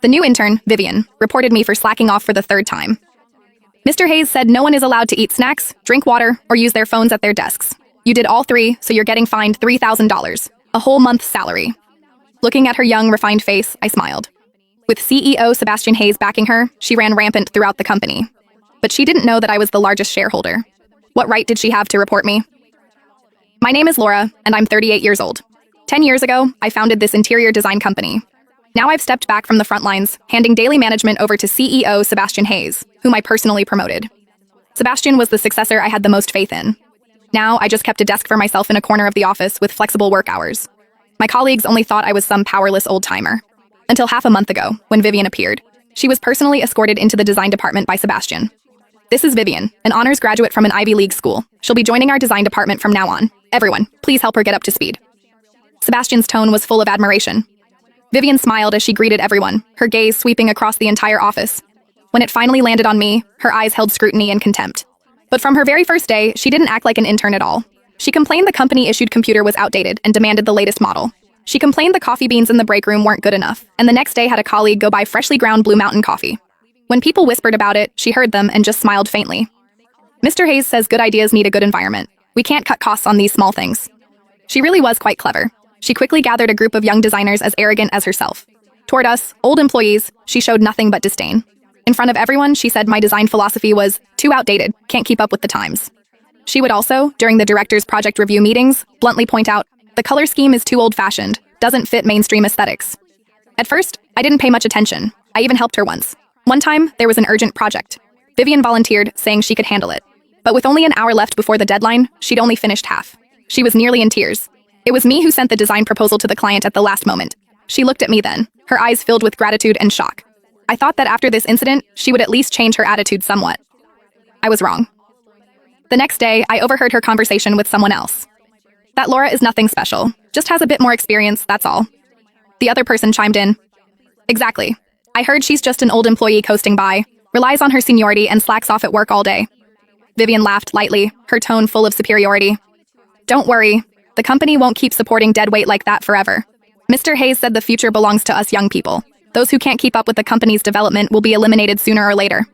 The new intern, Vivian, reported me for slacking off for the third time. Mr. Hayes said no one is allowed to eat snacks, drink water, or use their phones at their desks. You did all three, so you're getting fined $3,000, a whole month's salary. Looking at her young, refined face, I smiled. With CEO Sebastian Hayes backing her, she ran rampant throughout the company. But she didn't know that I was the largest shareholder. What right did she have to report me? My name is Laura, and I'm 38 years old. 10 years ago, I founded this interior design company. Now I've stepped back from the front lines, handing daily management over to CEO Sebastian Hayes, whom I personally promoted. Sebastian was the successor I had the most faith in. Now I just kept a desk for myself in a corner of the office with flexible work hours. My colleagues only thought I was some powerless old-timer. Until half a month ago, when Vivian appeared. She was personally escorted into the design department by Sebastian. This is Vivian, an honors graduate from an Ivy League school. She'll be joining our design department from now on. Everyone, please help her get up to speed. Sebastian's tone was full of admiration. Vivian smiled as she greeted everyone, her gaze sweeping across the entire office. When it finally landed on me, her eyes held scrutiny and contempt. But from her very first day, she didn't act like an intern at all. She complained the company-issued computer was outdated and demanded the latest model. She complained the coffee beans in the break room weren't good enough, and the next day had a colleague go buy freshly ground Blue Mountain coffee. When people whispered about it, she heard them and just smiled faintly. Mr. Hayes says good ideas need a good environment. We can't cut costs on these small things. She really was quite clever. She quickly gathered a group of young designers as arrogant as herself. Toward us, old employees, she showed nothing but disdain. In front of everyone, she said my design philosophy was too outdated, can't keep up with the times. She would also, during the director's project review meetings, bluntly point out, the color scheme is too old-fashioned, doesn't fit mainstream aesthetics. At first, I didn't pay much attention. I even helped her once. One time, there was an urgent project. Vivian volunteered, saying she could handle it. But with only an hour left before the deadline, she'd only finished half. She was nearly in tears. It was me who sent the design proposal to the client at the last moment. She looked at me then, her eyes filled with gratitude and shock. I thought that after this incident, she would at least change her attitude somewhat. I was wrong. The next day, I overheard her conversation with someone else. That Laura is nothing special, just has a bit more experience, that's all. The other person chimed in. Exactly. I heard she's just an old employee coasting by, relies on her seniority and slacks off at work all day. Vivian laughed lightly, her tone full of superiority. Don't worry. The company won't keep supporting deadweight like that forever. Mr. Hayes said the future belongs to us young people. Those who can't keep up with the company's development will be eliminated sooner or later.